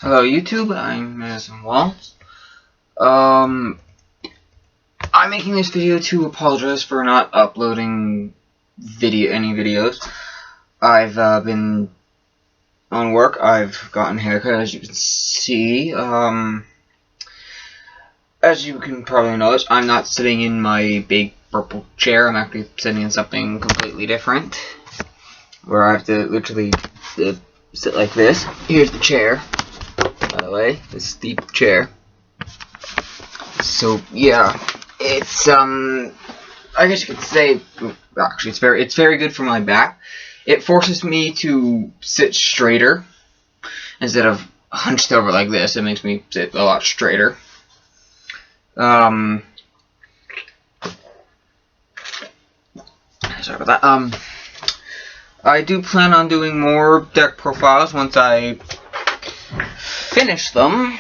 Hello YouTube, I'm Madison Waltz. I'm making this video to apologize for not uploading any videos. I've been on work. I've gotten a haircut, as you can see. As you can probably notice, I'm not sitting in my big purple chair. I'm actually sitting in something completely different, where I have to literally sit like this. Here's the chair, by the way, this steep chair. So yeah, it's I guess you could say, actually it's very good for my back. It forces me to sit straighter instead of hunched over like this. It makes me sit a lot straighter. Sorry about that. I do plan on doing more deck profiles once I finish them.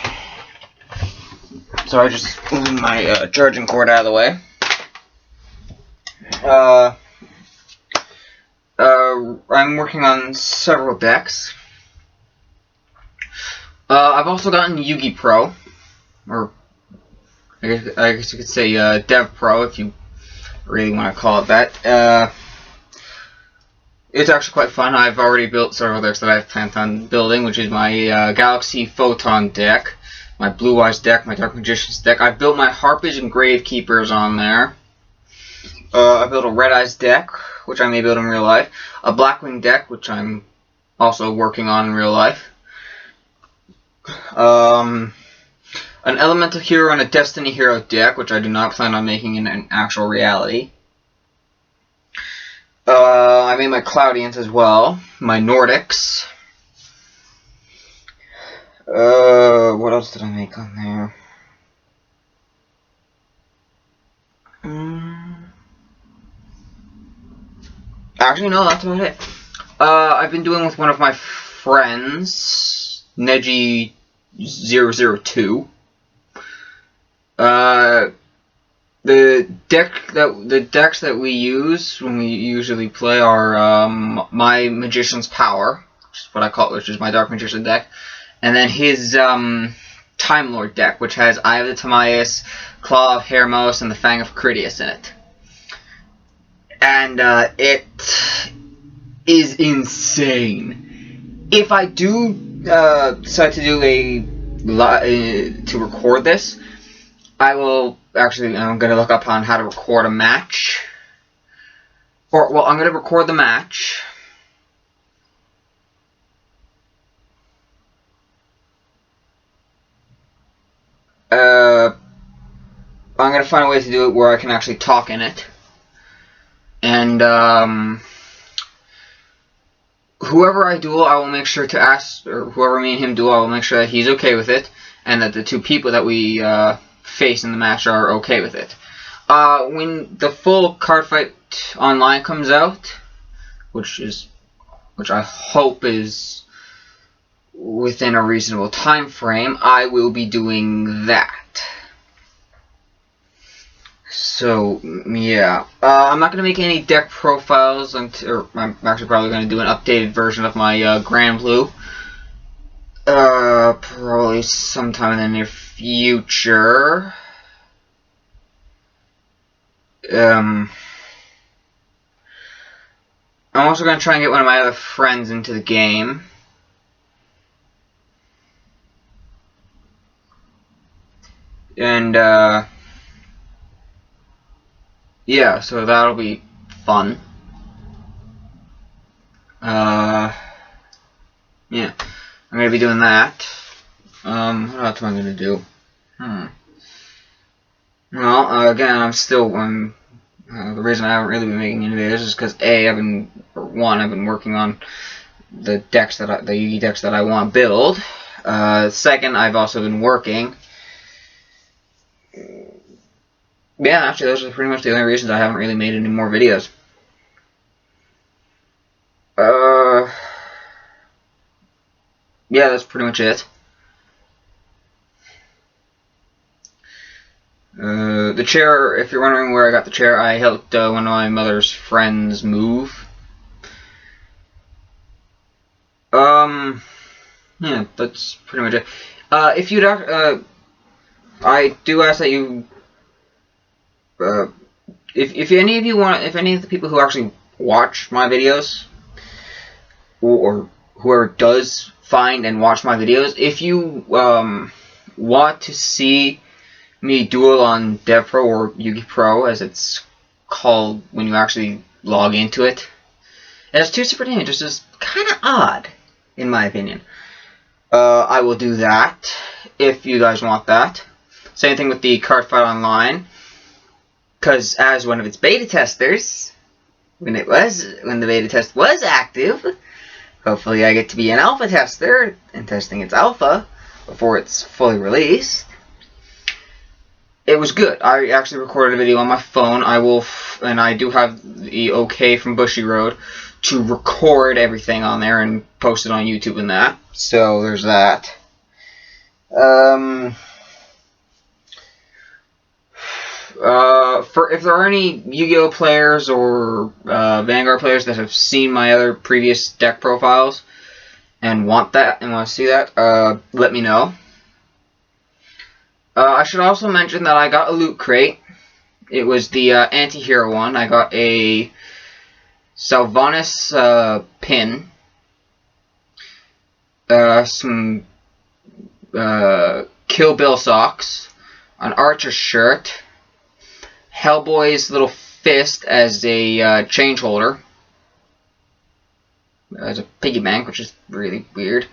So I just moved my charging cord out of the way. I'm working on several decks. I've also gotten Yugi Pro, or I guess you could say Dev Pro if you really want to call it that. It's actually quite fun. I've already built several decks that I've planned on building, which is my Galaxy Photon deck, my Blue Eyes deck, my Dark Magicians deck. I've built my Harpage and Gravekeepers on there. I built a Red Eyes deck, which I may build in real life. A Blackwing deck, which I'm also working on in real life. An Elemental Hero and a Destiny Hero deck, which I do not plan on making in an actual reality. I made my Cloudians as well. My Nordics. What else did I make on there? Actually, no, that's about it. I've been doing with one of my friends, Neji002. The decks that we use when we usually play are my Magician's Power, which is what I call it, which is my Dark Magician deck, and then his Time Lord deck, which has Eye of the Timaeus, Claw of Hermos, and the Fang of Critias in it. And it is insane. If I do decide to do to record this, I will actually. I'm gonna look up on how to record a match. Or well, I'm gonna record the match. I'm gonna find a way to do it where I can actually talk in it. And whoever I duel, I will make sure to ask, or whoever me and him duel, I will make sure that he's okay with it, and that the two people that we face in the match are okay with it. When the full card fight online comes out, which I hope is within a reasonable time frame, I will be doing that. So, yeah. I'm not going to make any deck profiles, I'm actually probably going to do an updated version of my Granblue. Probably sometime in the near future. I'm also going to try and get one of my other friends into the game. And, yeah, so that'll be fun. Yeah, I'm gonna be doing that. What else am I gonna do? Well, again, the reason I haven't really been making any videos is because I've been working on the Yugi decks that I want to build. Second, I've also been working. Yeah, actually, those are pretty much the only reasons I haven't really made any more videos. Yeah, that's pretty much it. The chair, if you're wondering where I got the chair, I helped one of my mother's friends move. Yeah, that's pretty much it. If you'd, I do ask that you, if any of you want, if any of the people who actually watch my videos, or whoever does find and watch my videos, if you want to see me duel on DevPro or Yu-Gi Pro, as it's called when you actually log into it, it has two separate images. It's kind of odd, in my opinion. I will do that if you guys want that. Same thing with the Cardfight Online, because as one of its beta testers, when the beta test was active, hopefully I get to be an alpha tester and testing its alpha before it's fully released. It was good. I actually recorded a video on my phone. And I do have the okay from Bushiroad to record everything on there and post it on YouTube and that. So there's that. If there are any Yu-Gi-Oh players or Vanguard players that have seen my other previous deck profiles and want to see that, let me know. I should also mention that I got a loot crate. It was the anti-hero one. I got a Sylvanas pin, some Kill Bill socks, an Archer shirt, Hellboy's little fist as a change holder, as a piggy bank, which is really weird,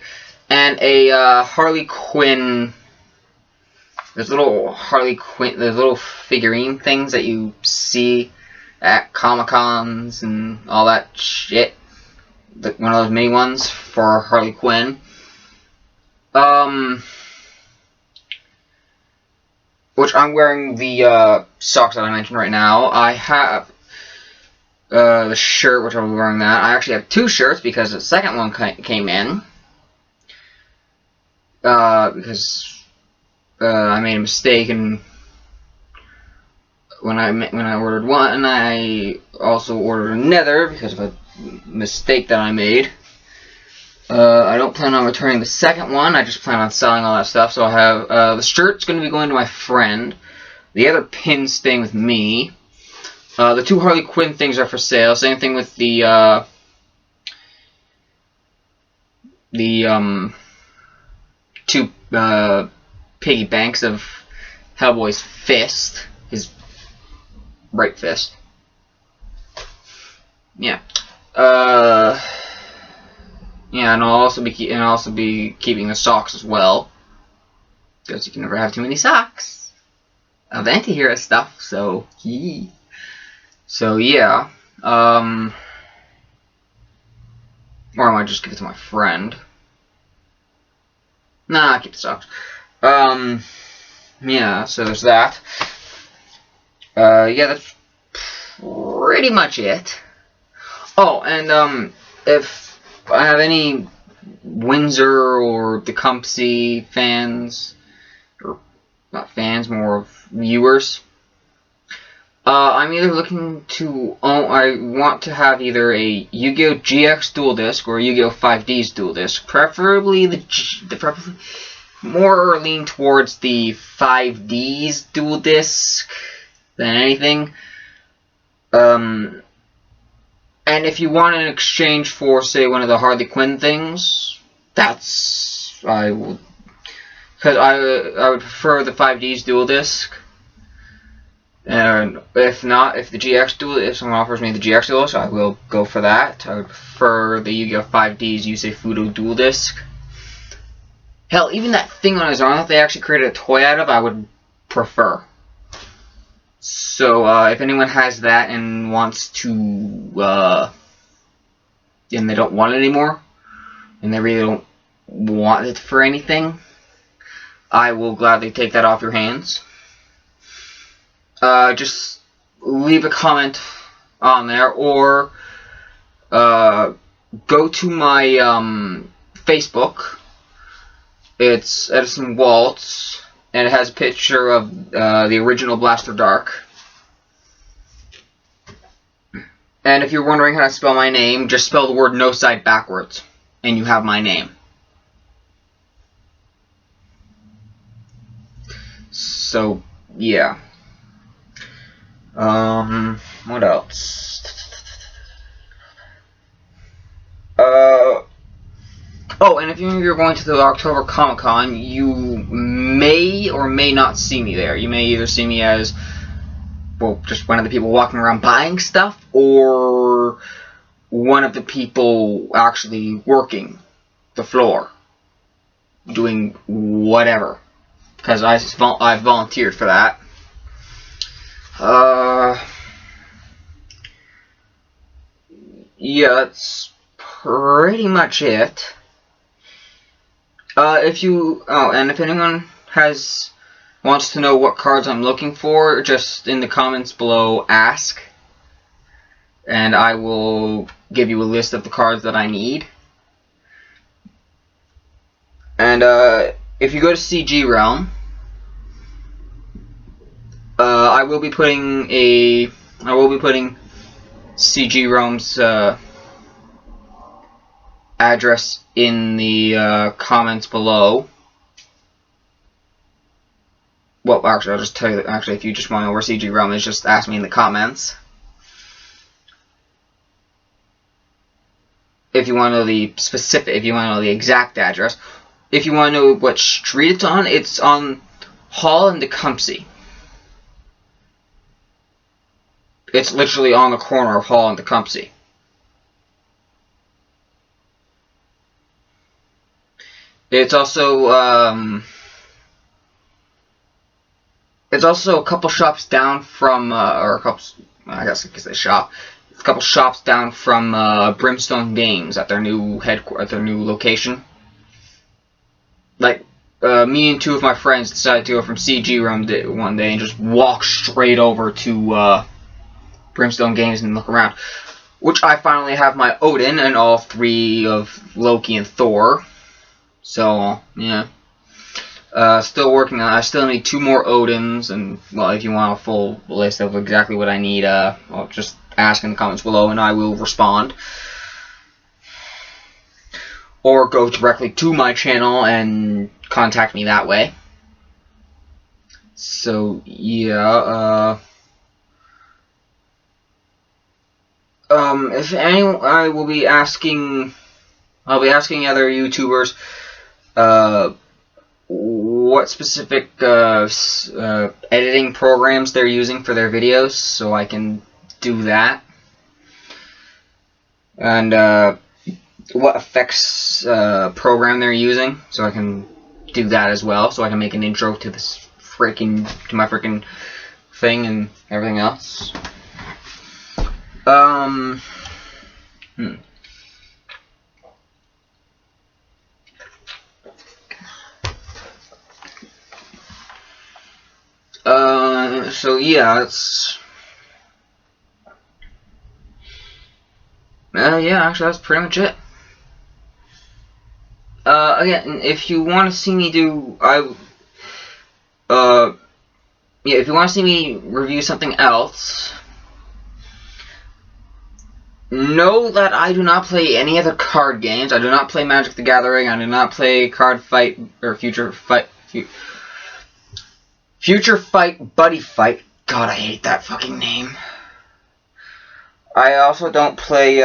and a Harley Quinn. There's little there's little figurine things that you see at Comic-Cons and all that shit. One of those mini ones for Harley Quinn. Which I'm wearing the socks that I mentioned right now. I have the shirt, which I'll be wearing that. I actually have two shirts because the second one came in. Because I made a mistake, and when I ordered one, I also ordered another because of a mistake that I made. I don't plan on returning the second one. I just plan on selling all that stuff. So I have the shirt's going to be going to my friend. The other pin's staying with me. The two Harley Quinn things are for sale. Same thing with the two piggy banks of Hellboy's fist, his right fist. Yeah. Yeah, and I'll also be keeping the socks as well, because you can never have too many socks of anti-hero stuff. So yeah. Or I might just give it to my friend. Nah, I'll keep the socks. Yeah, so there's that. Yeah, that's pretty much it. Oh, and, if I have any Windsor or Tecumseh fans, or not fans, more of viewers, I'm either looking to I want to have either a Yu-Gi-Oh! GX Dual Disc or a Yu-Gi-Oh! 5D's Dual Disc. Preferably preferably more lean towards the 5D's Dual Disc than anything. And if you want an exchange for, say, one of the Harley Quinn things, because I would prefer the 5D's Dual Disc. And if not, if someone offers me the GX Dual Disc, I will go for that. I would prefer the Yu-Gi-Oh! 5D's Yusei Fudo Dual Disc. Hell, even that thing on his arm that they actually created a toy out of, I would prefer. So, if anyone has that and wants to, and they don't want it anymore, and they really don't want it for anything, I will gladly take that off your hands. Just leave a comment on there, or go to my Facebook. It's Edison Waltz, and it has a picture of the original Blaster Dark. And if you're wondering how to spell my name, just spell the word no side backwards, and you have my name. So yeah. What else? Oh, and if you're going to the October Comic Con, you may or may not see me there. You may either see me as, well, just one of the people walking around buying stuff, or one of the people actually working the floor, doing whatever, because I've volunteered for that. Yeah, that's pretty much it. If anyone wants to know what cards I'm looking for, just in the comments below, ask, and I will give you a list of the cards that I need. And if you go to CG Realm, I will be putting CG Realm's address in the comments below. Well, actually, I'll just tell you that, actually, if you just want to know where CG Realm is, just ask me in the comments. If you want to know the specific, if you want to know the exact address. If you want to know what street it's on Hall and Tecumseh. It's literally on the corner of Hall and Tecumseh. It's also a couple shops down from, or a couple, I guess I could say shop. A couple shops down from Brimstone Games at their new location. Like, me and two of my friends decided to go from CG Realm one day and just walk straight over to Brimstone Games and look around. Which I finally have my Odin and all three of Loki and Thor. So, yeah. Still working on it. I still need 2 more Odins, and, well, if you want a full list of exactly what I need, well, just ask in the comments below and I will respond. Or go directly to my channel and contact me that way. So, yeah, if anyone, I'll be asking other YouTubers, what specific editing programs they're using for their videos, so I can do that. And what effects program they're using, so I can do that as well, so I can make an intro to this my freaking thing and everything else. So yeah, yeah, actually that's pretty much it. Again, if you want to see me do, yeah, if you want to see me review something else, know that I do not play any other card games. I do not play Magic the Gathering. I do not play Card Fight or Future Fight Buddy Fight. God, I hate that fucking name. I also don't play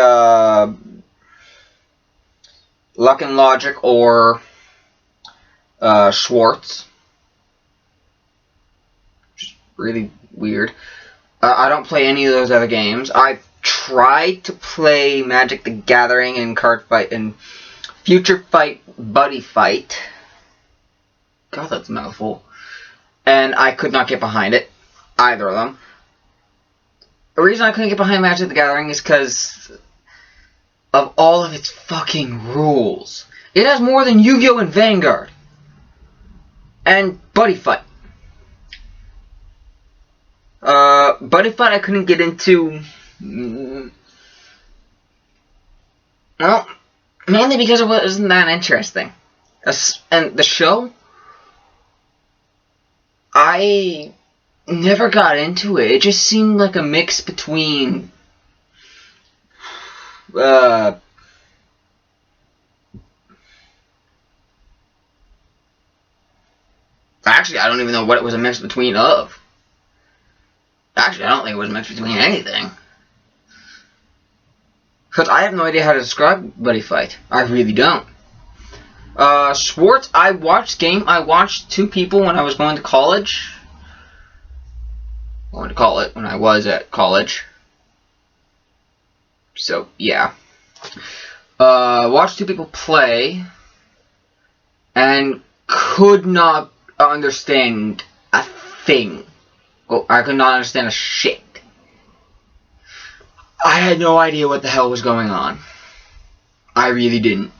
Luck and Logic or Schwartz. Which is really weird. I don't play any of those other games. I've tried to play Magic the Gathering and Card Fight and Future Fight Buddy Fight. God, that's a mouthful. And I could not get behind it. Either of them. The reason I couldn't get behind Magic the Gathering is because of all of its fucking rules. It has more than Yu-Gi-Oh! And Vanguard. And Buddy Fight. Buddy Fight I couldn't get into. Well, mainly because it wasn't that interesting. And the show, I never got into it. It just seemed like a mix between actually Actually, I don't even know what it was a mix between of. Actually, I don't think it was a mix between anything. Because I have no idea how to describe Buddy Fight. I really don't. Schwartz, I watched two people when I was going to college. I wanted to call it when I was at college. So, yeah. Watched two people play and could not understand a thing. Oh, I could not understand a shit. I had no idea what the hell was going on. I really didn't.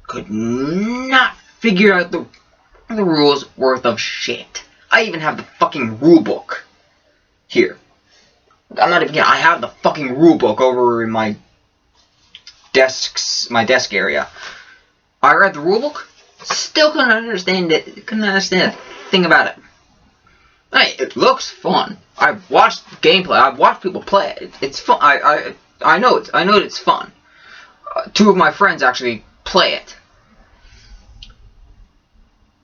Could not figure out the rules worth of shit. I even have the fucking rule book here. I'm not even kidding. I have the fucking rule book over in my desk area. I read the rule book. Still couldn't understand it. Couldn't understand a thing about it. Hey, it looks fun. I've watched gameplay. I've watched people play it. It's fun. I know it's fun. Two of my friends actually play it.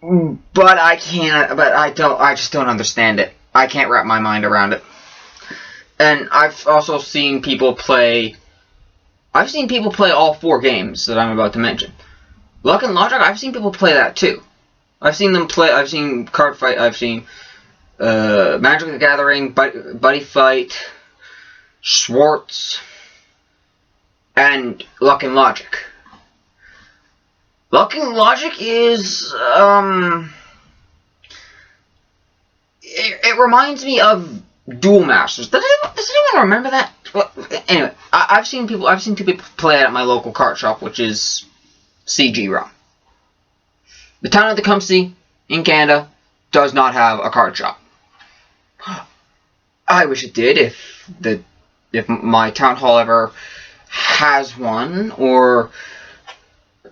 But I can't. But I don't. I just don't understand it. I can't wrap my mind around it. And I've also seen people play. I've seen people play all 4 games that I'm about to mention. Luck and Logic. I've seen people play that too. I've seen them play. I've seen Card Fight. I've seen Magic the Gathering, Buddy Fight, Schwartz, and Luck and Logic. Luck and Logic is it reminds me of Duel Masters. Does anyone remember that? Well, anyway, I've seen two people play it at my local card shop, which is CG Realm. The town of Tecumseh in Canada does not have a card shop. I wish it did. If my town hall ever has one, or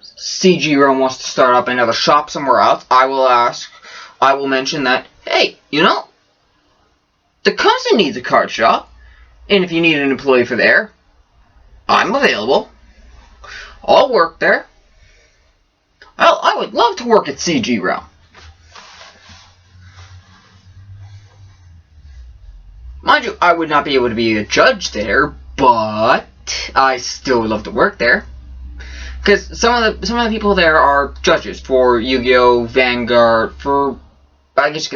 CG Realm wants to start up another shop somewhere else, I will mention that, hey, you know, Tecumseh needs a card shop, and if you need an employee for there, I'm available. I'll work there. I would love to work at CG Realm. Mind you, I would not be able to be a judge there, but I still would love to work there. Because some of the people there are judges for Yu-Gi-Oh, Vanguard, for I guess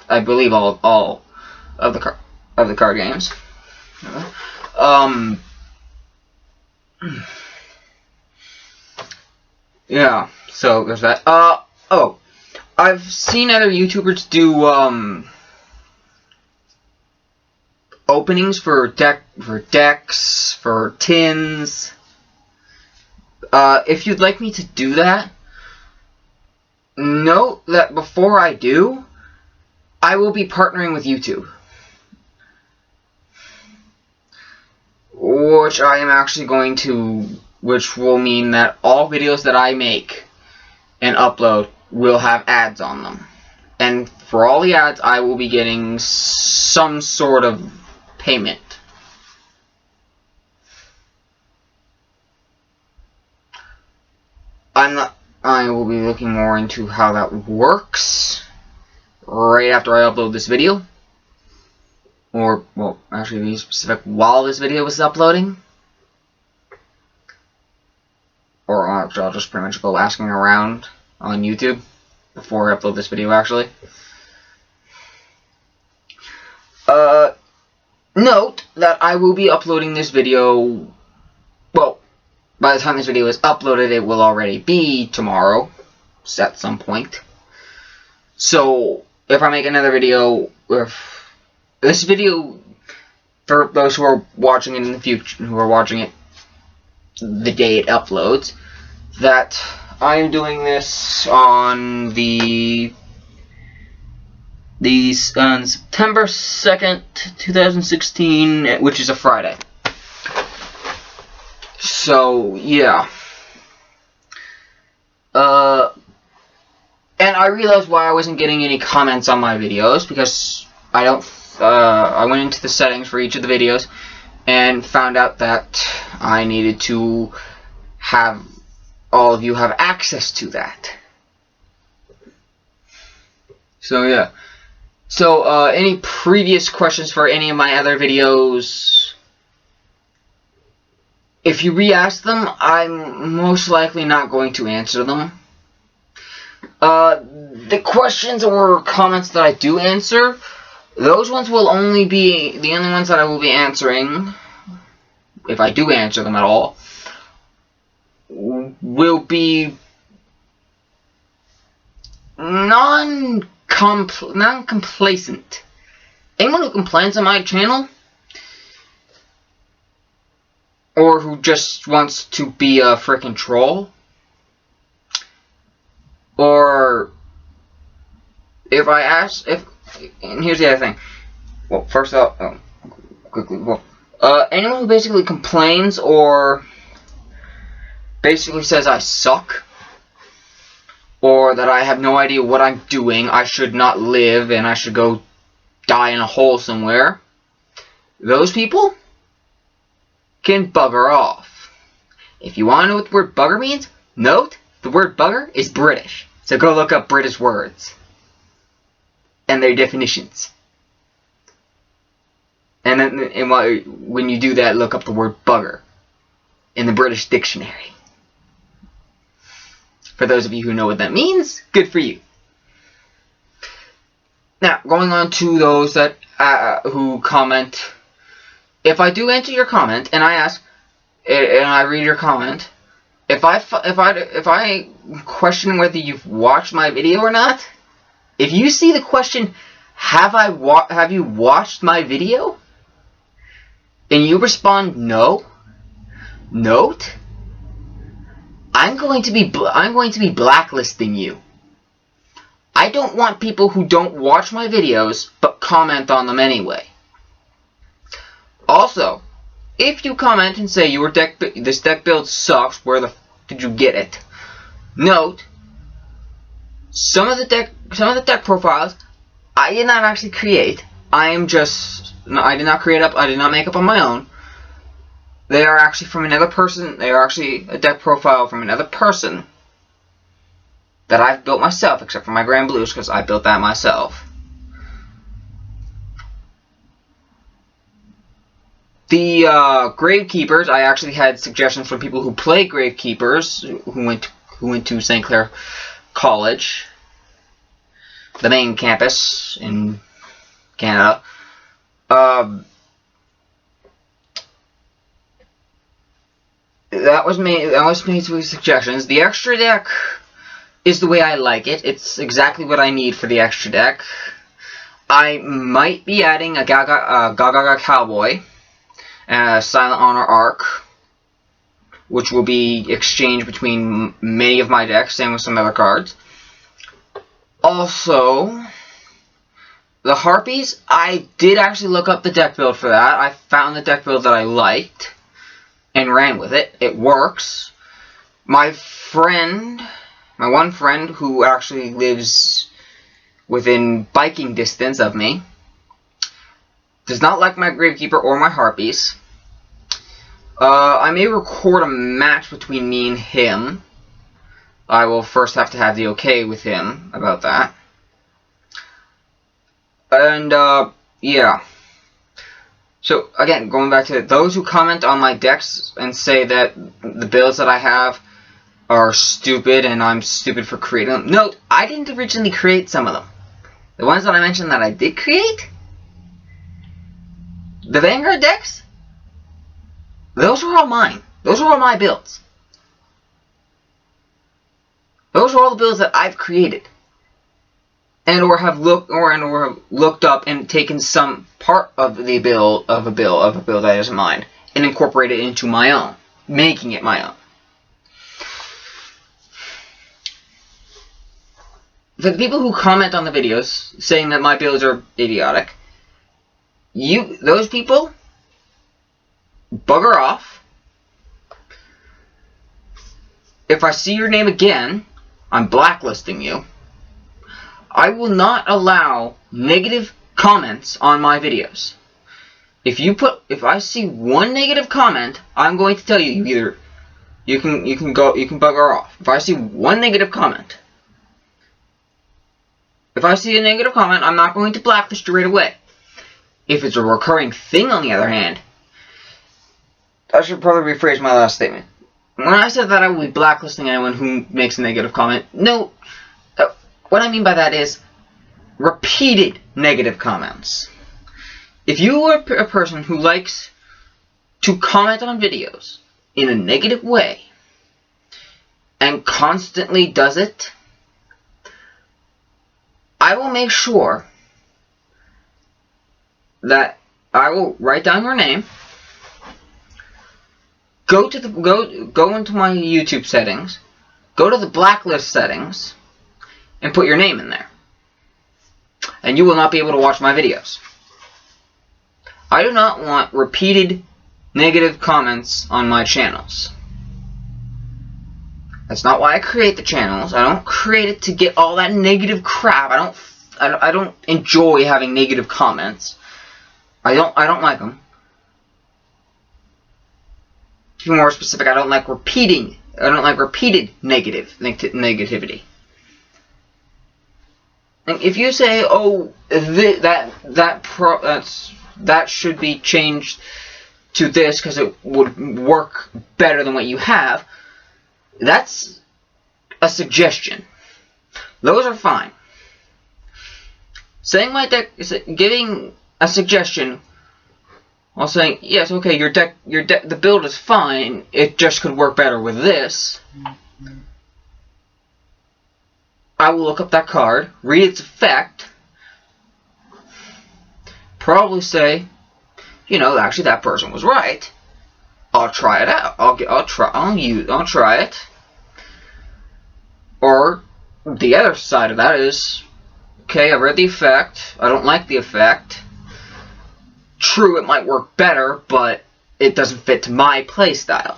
I believe all of the card games. Yeah. So there's that. Oh, I've seen other YouTubers do openings for decks, for tins. If you'd like me to do that, note that before I do, I will be partnering with YouTube. Which I am actually going to, which will mean that all videos that I make and upload will have ads on them. And for all the ads, I will be getting some sort of payment. I will be looking more into how that works right after I upload this video. Or, well, actually to be specific, while this video is uploading. Or I'll just pretty much go asking around on YouTube before I upload this video, actually. Note that I will be uploading this video, well, by the time this video is uploaded, it will already be tomorrow, at some point. So, if I make another video, if this video, for those who are watching it in the future, who are watching it the day it uploads, that I am doing this on on September 2nd, 2016, which is a Friday. So, yeah. And I realized why I wasn't getting any comments on my videos, because I went into the settings for each of the videos and found out that I needed to have all of you have access to that. So yeah. So any previous questions for any of my other videos? If you re-ask them, I'm most likely not going to answer them. The questions or comments that I do answer, those ones will only be the only ones that I will be answering, if I do answer them at all, will be non-complacent. Anyone who complains on my channel, or who just wants to be a frickin' troll, or if I ask, and here's the other thing. Well, first off, quickly, anyone who basically complains or basically says I suck, or that I have no idea what I'm doing, I should not live, and I should go die in a hole somewhere, those people can bugger off. If you want to know what the word bugger means, note, the word bugger is British. So go look up British words and their definitions. And then when you do that, look up the word bugger in the British dictionary. For those of you who know what that means, good for you. Now, going on to those that who comment. If I do answer your comment and I ask, and I read your comment, if I question whether you've watched my video or not, if you see the question, have you watched my video, and you respond no, note, I'm going to be blacklisting you. I don't want people who don't watch my videos but comment on them anyway. Also, if you comment and say this deck build sucks, where the f did you get it? Note, some of the deck profiles I did not actually create. I did not make up on my own. They are actually from another person. They are actually a deck profile from another person that I've built myself, except for my Grand Blues, because I built that myself. The Gravekeepers, I actually had suggestions from people who play Gravekeepers, who went to St. Clair College, the main campus in Canada. That was made some suggestions. The extra deck is the way I like it. It's exactly what I need for the extra deck. I might be adding a Gaga Cowboy, Silent Honor Arc, which will be exchanged between many of my decks, same with some other cards. Also, the Harpies, I did actually look up the deck build for that. I found the deck build that I liked and ran with it. It works. My one friend who actually lives within biking distance of me does not like my Gravekeeper or my Harpies. I may record a match between me and him. I will first have to have the okay with him about that. And, yeah. So, again, going back to those who comment on my decks and say that the builds that I have are stupid and I'm stupid for creating them. Note, I didn't originally create some of them. The ones that I mentioned that I did create, the Vanguard decks, those were all mine. Those were all my builds. Those are all the builds that I've created, or have looked up and taken some part of the build of a build that is mine and incorporated it into my own, making it my own. For the people who comment on the videos saying that my builds are idiotic, those people, bugger off. If I see your name again, I'm blacklisting you. I will not allow negative comments on my videos. If I see one negative comment, I'm going to tell you either you can bugger off. If I see one negative comment, If I see a negative comment, I'm not going to blacklist you right away. If it's a recurring thing, on the other hand, I should probably rephrase my last statement. When I said that I would be blacklisting anyone who makes a negative comment, no, what I mean by that is repeated negative comments. If you are a person who likes to comment on videos in a negative way and constantly does it, I will make sure that I will write down your name, go into my YouTube settings, go to the blacklist settings, and put your name in there. And you will not be able to watch my videos. I do not want repeated negative comments on my channels. That's not why I create the channels. I don't create it to get all that negative crap. I don't enjoy having negative comments. I don't like them. To be more specific, I don't like repeated negativity. And if you say, "Oh, that should be changed to this because it would work better than what you have," that's a suggestion. Those are fine. Saying my deck is giving a suggestion while saying, yes, okay, the build is fine, it just could work better with this. I will look up that card, read its effect, probably say, actually that person was right. I'll try it out. I'll try it. Or the other side of that is, okay, I read the effect. I don't like the effect. True, it might work better, but it doesn't fit to my playstyle.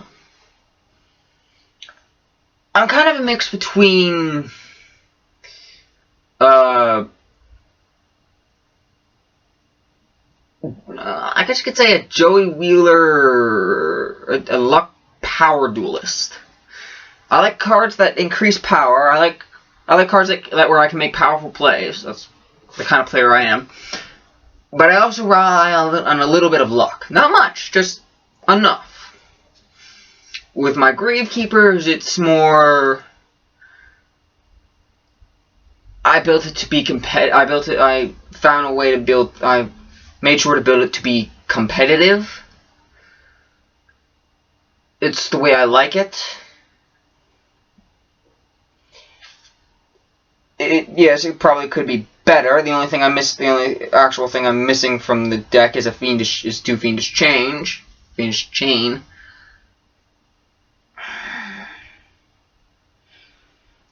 I'm kind of a mix between I guess you could say a Joey Wheeler, a luck power duelist. I like cards that increase power. I like cards that where I can make powerful plays. That's the kind of player I am. But I also rely on a little bit of luck. Not much, just enough. With my Gravekeepers, it's more. I built it to be competitive. I found a way to build. I made sure to build it to be competitive. It's the way I like it. Yes, it probably could be better. The only actual thing I'm missing from the deck is two Fiendish Chain.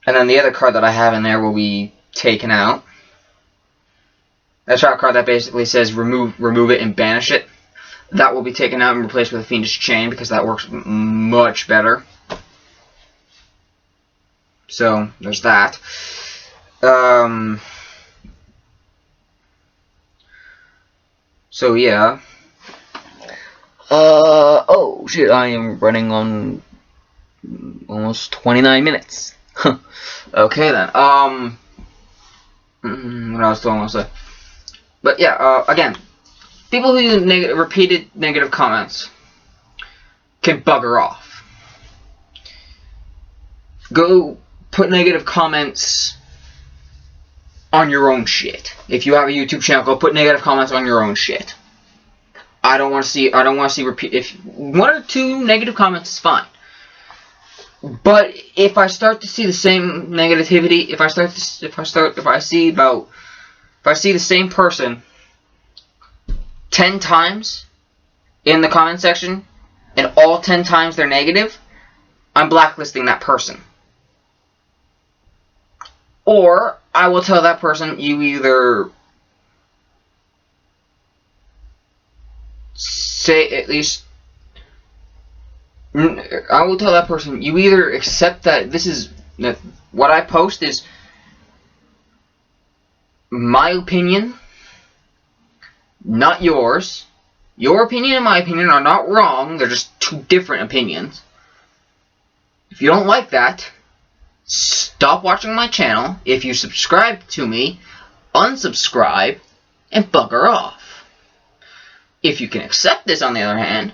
And then the other card that I have in there will be taken out. That's a card that basically says remove it and banish it. That will be taken out and replaced with a Fiendish Chain because that works much better. So there's that. So yeah. Oh shit! I am running on almost 29 minutes. Okay then. What else do I want to say? But yeah. Again, people who use repeated negative comments can bugger off. Go put negative comments on your own shit. If you have a YouTube channel, go put negative comments on your own shit. I don't want to see repeat. If one or two negative comments is fine. But if I start to see the same negativity, if I see the same person 10 times in the comment section and all 10 times they're negative, I'm blacklisting that person. Or I will tell that person, you either say at least. I will tell that person, you either accept that that what I post is my opinion, not yours. Your opinion and my opinion are not wrong, they're just two different opinions. If you don't like that, stop watching my channel. If you subscribe to me, unsubscribe and bugger off. If you can accept this, on the other hand,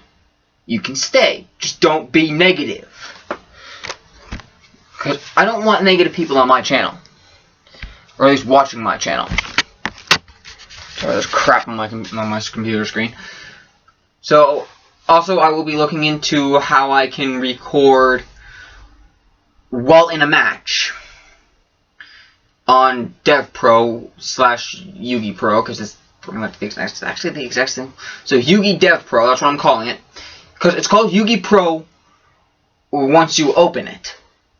you can stay. Just don't be negative. Because I don't want negative people on my channel. Or at least watching my channel. Sorry, there's crap on my computer screen. So, also I will be looking into how I can record while in a match on DevPro/Yugi Pro, because it's pretty much the exact, actually the exact same. So Yugi Dev Pro, that's what I'm calling it, because it's called Yugi Pro once you open it,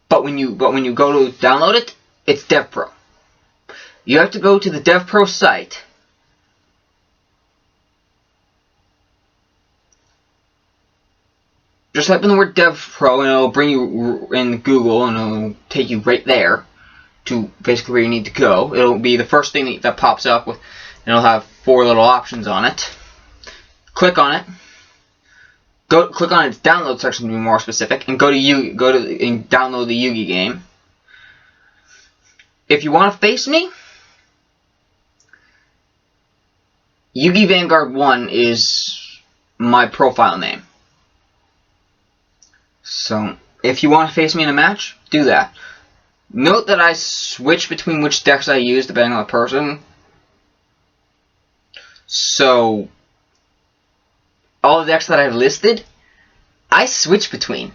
but when you go to download it, it's Dev Pro. You have to go to the Dev Pro site. Just type in the word Dev Pro and it'll bring you in Google and it'll take you right there to basically where you need to go. It'll be the first thing that pops up with, and it'll have 4 little options on it. Click on it. Click on its download section to be more specific, and go to and download the Yugi game. If you want to face me, Yugi Vanguard 1 is my profile name. So, if you want to face me in a match, do that. Note that I switch between which decks I use depending on the person. So, all the decks that I've listed, I switch between.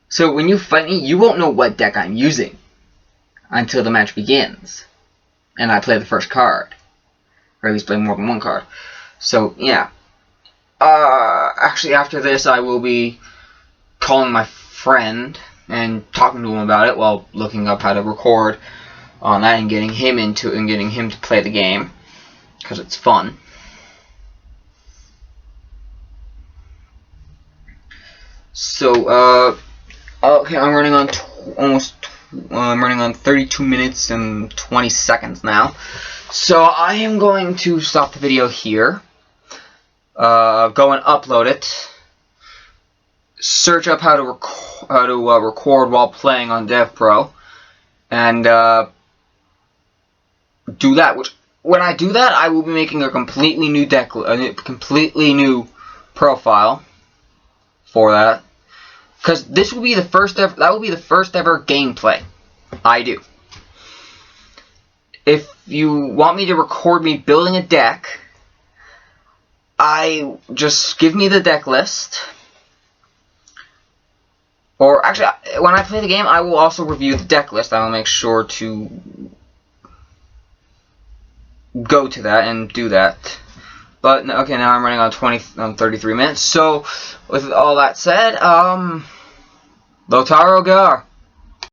So, when you fight me, you won't know what deck I'm using until the match begins. And I play the first card. Or at least play more than one card. So, yeah. Actually, after this, I will be calling my friend and talking to him about it while looking up how to record on that and getting him to play the game, because it's fun. So, okay, I'm running on I'm running on 32 minutes and 20 seconds now. So I am going to stop the video here. Go and upload it. Search up how to record while playing on DevPro, and do that. Which, when I do that, I will be making a completely new completely new profile for that, because this will be the first ever. That will be the first ever gameplay I do. If you want me to record me building a deck, just give me the deck list. Or actually, when I play the game, I will also review the deck list. I will make sure to go to that and do that. But okay, now I'm running on 33 minutes. So with all that said, Lotaro Gar.